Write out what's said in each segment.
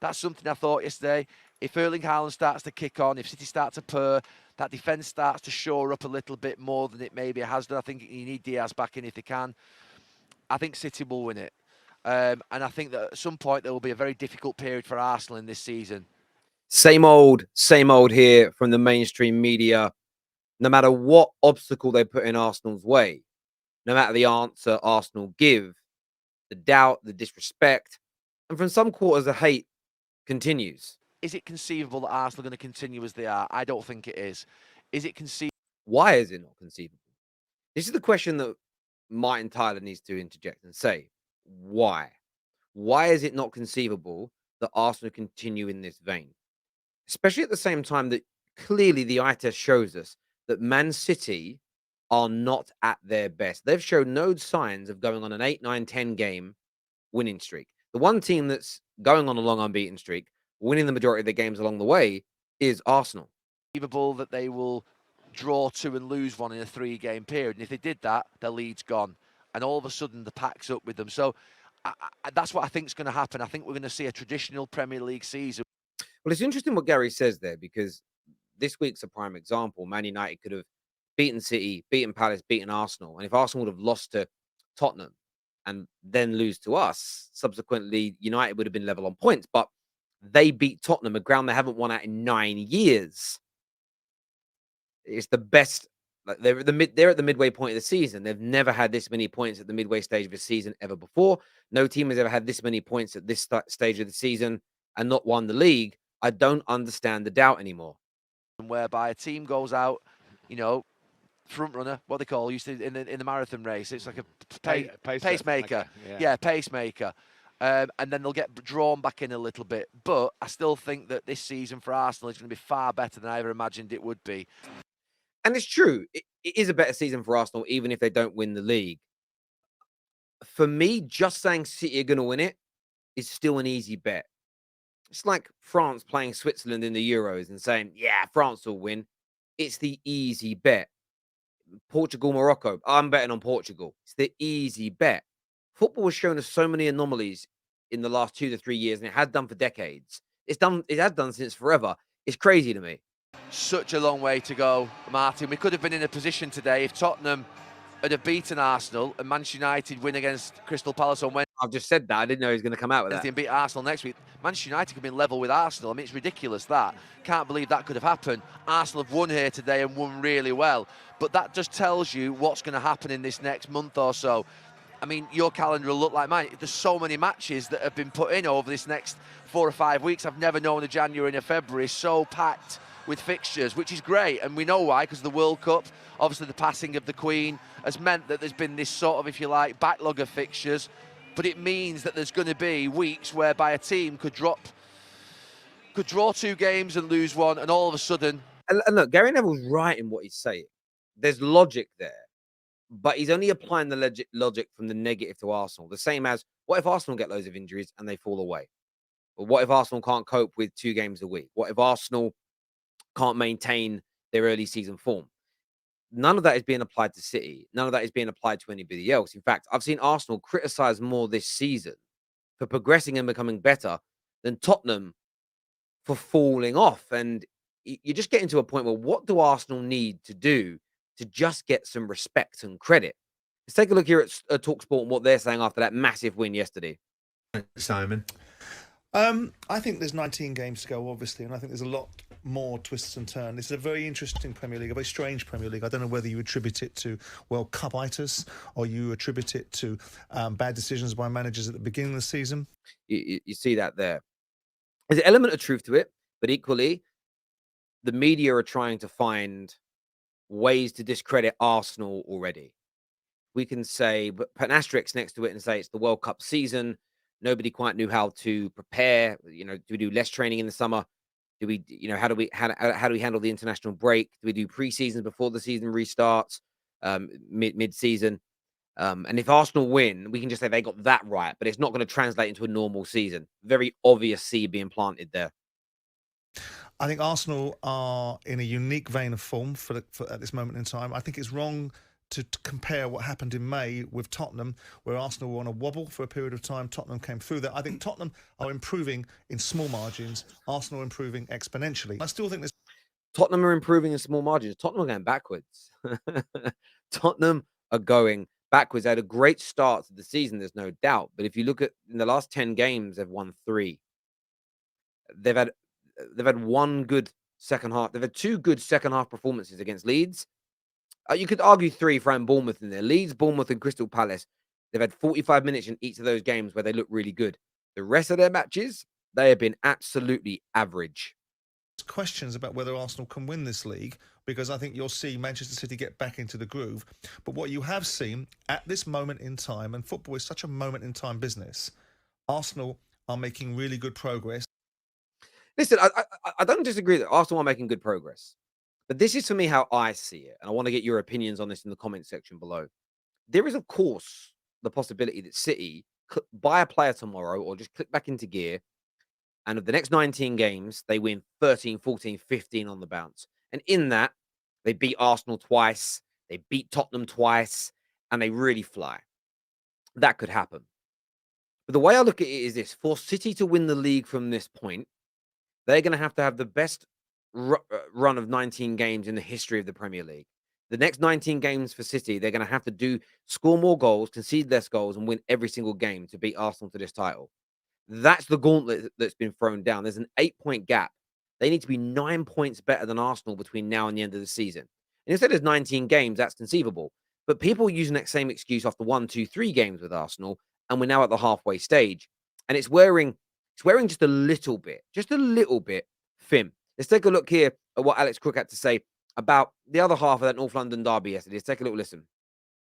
That's something I thought yesterday. If Erling Haaland starts to kick on, if City start to purr, that defence starts to shore up a little bit more than it maybe has done. I think you need Diaz back in if they can. I think City will win it. And I think that at some point there will be a very difficult period for Arsenal in this season. Same old here from the mainstream media. No matter what obstacle they put in Arsenal's way, no matter the answer Arsenal give, the doubt, the disrespect, and from some quarters, the hate continues. Is it conceivable that Arsenal are going to continue as they are? I don't think it is. Is it conceivable? Why is it not conceivable? This is the question that Martin Tyler needs to interject and say. Why? Why is it not conceivable that Arsenal continue in this vein? Especially at the same time that clearly the eye test shows us that Man City are not at their best. They've shown no signs of going on an 8, 9, 10 game winning streak. The one team that's going on a long unbeaten streak, winning the majority of their games along the way, is Arsenal. Conceivable that they will draw 2 and lose 1 in a 3-game period. And if they did that, their lead's gone. And all of a sudden, the pack's up with them. So that's what I think is going to happen. I think we're going to see a traditional Premier League season. Well, it's interesting what Gary says there, because this week's a prime example. Man United could have beaten City, beaten Palace, beaten Arsenal. And if Arsenal would have lost to Tottenham and then lose to us, subsequently, United would have been level on points. But they beat Tottenham, a ground they haven't won at in 9 years. It's the best. Like they're at the midway point of the season. They've never had this many points at the midway stage of a season ever before. No team has ever had this many points at this stage of the season and not won the league. I don't understand the doubt anymore. Whereby a team goes out, front runner, what they call used to in the marathon race. It's like a pacemaker. Yeah, pacemaker. And then they'll get drawn back in a little bit. But I still think that this season for Arsenal is going to be far better than I ever imagined it would be. And it's true. It is a better season for Arsenal, even if they don't win the league. For me, just saying City are going to win it is still an easy bet. It's like France playing Switzerland in the Euros and saying, yeah, France will win. It's the easy bet. Portugal, Morocco, I'm betting on Portugal. It's the easy bet. Football has shown us so many anomalies in the last 2 to 3 years, and it has done for decades. It has done since forever. It's crazy to me. Such a long way to go, Martin. We could have been in a position today if Tottenham had have beaten Arsenal and Manchester United win against Crystal Palace on Wednesday. I've just said that. I didn't know he was going to come out with that. And beat Arsenal next week. Manchester United could have been level with Arsenal. I mean, it's ridiculous that. Can't believe that could have happened. Arsenal have won here today and won really well. But that just tells you what's going to happen in this next month or so. I mean, your calendar will look like mine. There's so many matches that have been put in over this next 4 or 5 weeks. I've never known a January and a February so packed with fixtures, which is great. And we know why, because the World Cup, obviously the passing of the Queen, has meant that there's been this sort of, if you like, backlog of fixtures. But it means that there's going to be weeks whereby a team could draw 2 games and lose 1, and all of a sudden... And look, Gary Neville's right in what he's saying. There's logic there, but he's only applying the logic from the negative to Arsenal. The same as, what if Arsenal get loads of injuries and they fall away? Or what if Arsenal can't cope with 2 games a week? What if Arsenal can't maintain their early season form? None of that is being applied to City. None of that is being applied to anybody else. In fact, I've seen Arsenal criticise more this season for progressing and becoming better than Tottenham for falling off. And you're just getting to a point where, what do Arsenal need to do to just get some respect and credit? Let's take a look here at TalkSport and what they're saying after that massive win yesterday. Simon. I think there's 19 games to go, obviously, and I think there's a lot more twists and turns. This is a very interesting Premier League, a very strange Premier League. I don't know whether you attribute it to World Cup-itis or you attribute it to bad decisions by managers at the beginning of the season. You see that there. There's an element of truth to it, but equally, the media are trying to find ways to discredit Arsenal already. We can say, but put an asterisk next to it and say it's the World Cup season. Nobody quite knew how to prepare. Do we do less training in the summer? Do we, how do we handle the international break? Do we do pre-seasons before the season restarts, mid-season? And if Arsenal win, we can just say they got that right, but it's not going to translate into a normal season. Very obvious seed being planted there. I think Arsenal are in a unique vein of form for at this moment in time. I think it's wrong to compare what happened in May with Tottenham, where Arsenal were on a wobble for a period of time. Tottenham came through that. I think Tottenham are improving in small margins. Arsenal are improving exponentially. I still think there's Tottenham are improving in small margins. Tottenham are going backwards. Tottenham are going backwards. They had a great start to the season, there's no doubt. But if you look at in the last 10 games, they've won 3. They've had one good second half. They've had 2 good second half performances against Leeds. You could argue 3 for Bournemouth in there. Leeds, Bournemouth, and Crystal Palace. They've had 45 minutes in each of those games where they look really good. The rest of their matches, they have been absolutely average. questions about whether Arsenal can win this league, because I think you'll see Manchester City get back into the groove. But what you have seen at this moment in time, and football is such a moment in time business, Arsenal are making really good progress. Listen, I don't disagree that Arsenal are making good progress. But this is for me how I see it. And I want to get your opinions on this in the comment section below. There is, of course, the possibility that City could buy a player tomorrow or just click back into gear. And of the next 19 games, they win 13, 14, 15 on the bounce. And in that, they beat Arsenal twice, they beat Tottenham twice, and they really fly. That could happen. But the way I look at it is this: for City to win the league from this point, they're going to have the best run of 19 games in the history of the Premier League. The next 19 games for City, they're going to have to score more goals, concede less goals, and win every single game to beat Arsenal to this title. That's the gauntlet that's been thrown down. There's an 8-point gap. They need to be 9 points better than Arsenal between now and the end of the season. And instead of 19 games, that's conceivable. But people are using that same excuse after 1, 2, 3 games with Arsenal, and we're now at the halfway stage. And it's wearing just a little bit thin. Let's take a look here at what Alex Crook had to say about the other half of that North London derby yesterday. Let's take a little listen.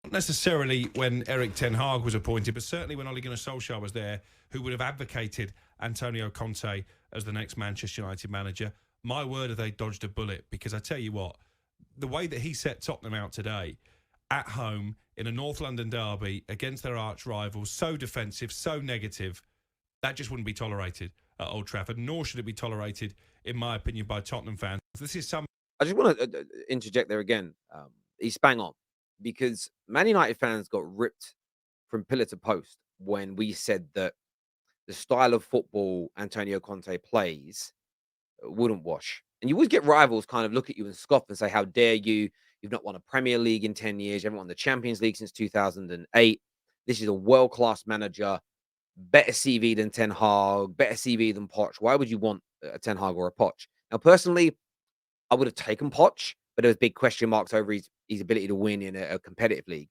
Not necessarily when Eric Ten Hag was appointed, but certainly when Ole Gunnar Solskjaer was there, who would have advocated Antonio Conte as the next Manchester United manager. My word, have they dodged a bullet, because I tell you what, the way that he set Tottenham out today, at home, in a North London derby, against their arch rivals, so defensive, so negative, that just wouldn't be tolerated at Old Trafford, nor should it be tolerated, in my opinion, by Tottenham fans. This is some... I just want to interject there again. He's bang on, because Man United fans got ripped from pillar to post when we said that the style of football Antonio Conte plays wouldn't wash. And you always get rivals kind of look at you and scoff and say, how dare you? You've not won a Premier League in 10 years. You haven't won the Champions League since 2008. This is a world-class manager. Better CV than Ten Hag, better CV than Poch. Why would you want a Ten Hag or a Poch? Now, personally, I would have taken Poch, but there was big question marks over his ability to win in a competitive league.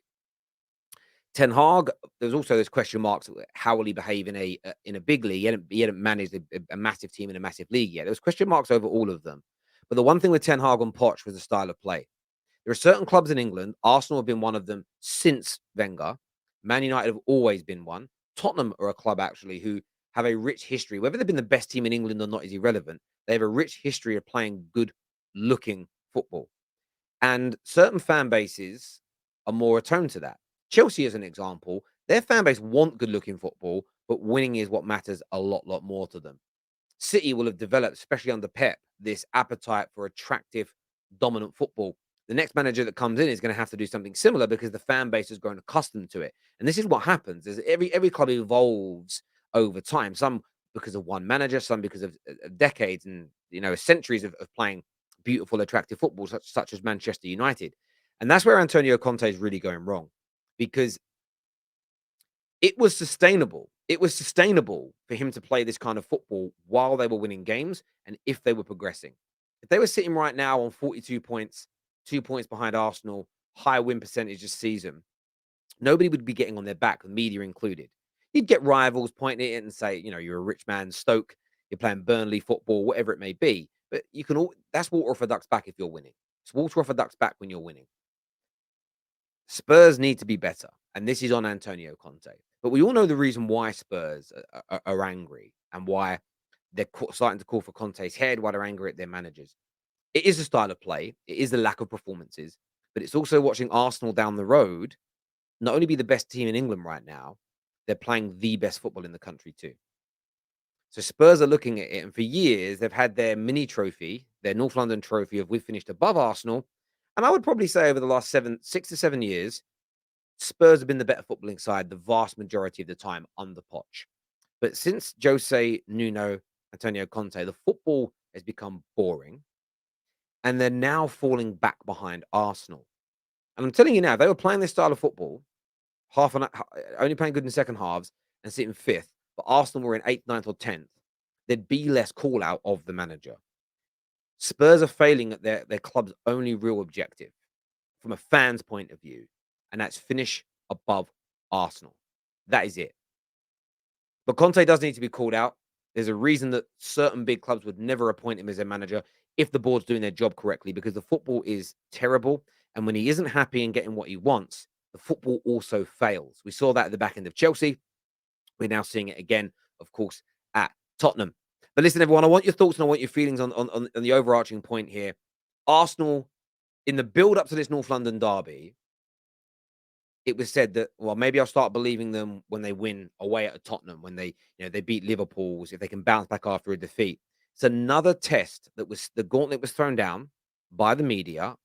Ten Hag, there's also those question marks: how will he behave in a big league? He hadn't managed a massive team in a massive league yet. There was question marks over all of them. But the one thing with Ten Hag and Poch was the style of play. There are certain clubs in England. Arsenal have been one of them since Wenger. Man United have always been one. Tottenham are a club, actually, who have a rich history. Whether they've been the best team in England or not is irrelevant. They have a rich history of playing good-looking football. And certain fan bases are more attuned to that. Chelsea, as an example, their fan base want good-looking football, but winning is what matters a lot more to them. City will have developed, especially under Pep, this appetite for attractive, dominant football. The next manager that comes in is going to have to do something similar, because the fan base has grown accustomed to it. And this is what happens: is every club evolves over time. Some because of one manager, some because of decades and centuries of playing beautiful, attractive football, such as Manchester United. And that's where Antonio Conte is really going wrong, because it was sustainable. It was sustainable for him to play this kind of football while they were winning games and if they were progressing. If they were sitting right now on 42 points, 2 points behind Arsenal, high win percentage this season, nobody would be getting on their back, the media included. You'd get rivals pointing at it and say, you're a rich man, Stoke, you're playing Burnley football, whatever it may be. But that's water off a duck's back if you're winning. It's water off a duck's back when you're winning. Spurs need to be better, and this is on Antonio Conte. But we all know the reason why Spurs are angry and why they're starting to call for Conte's head, why they're angry at their managers. It is the style of play. It is the lack of performances. But it's also watching Arsenal down the road not only be the best team in England right now, they're playing the best football in the country too. So Spurs are looking at it, and for years they've had their mini trophy, their North London trophy of we've finished above Arsenal, And I would probably say over the last 6 to 7 years, Spurs have been the better footballing side the vast majority of the time under Poch. But since Jose, Nuno, Antonio Conte, the football has become boring, and they're now falling back behind Arsenal. And I'm telling you now, if they were playing this style of football, only playing good in the second halves and sitting fifth, but Arsenal were in 8th, 9th, or 10th, there'd be less call out of the manager. Spurs are failing at their club's only real objective from a fan's point of view, and that's finish above Arsenal. That is it. But Conte does need to be called out. There's a reason that certain big clubs would never appoint him as a manager if the board's doing their job correctly, because the football is terrible. And when he isn't happy and getting what he wants, the football also fails. We saw that at the back end of Chelsea. We're now seeing it again, of course, at Tottenham. But listen, everyone, I want your thoughts and I want your feelings on the overarching point here. Arsenal, in the build up to this North London derby, it was said that, well, maybe I'll start believing them when they win away at Tottenham, when they beat Liverpool, if they can bounce back after a defeat. It's another test that was the gauntlet was thrown down by the media.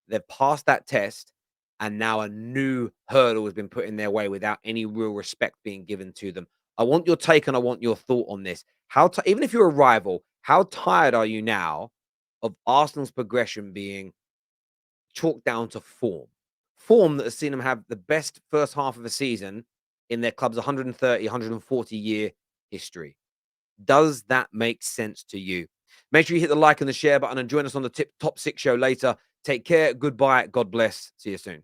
They've passed that test, and now a new hurdle has been put in their way without any real respect being given to them. I want your take and I want your thought on this. Even if you're a rival, how tired are you now of Arsenal's progression being chalked down to form? Form that has seen them have the best first half of a season in their club's 130, 140 year history. Does that make sense to you? Make sure you hit the like and the share button and join us on the Top 6 show later. Take care. Goodbye. God bless. See you soon.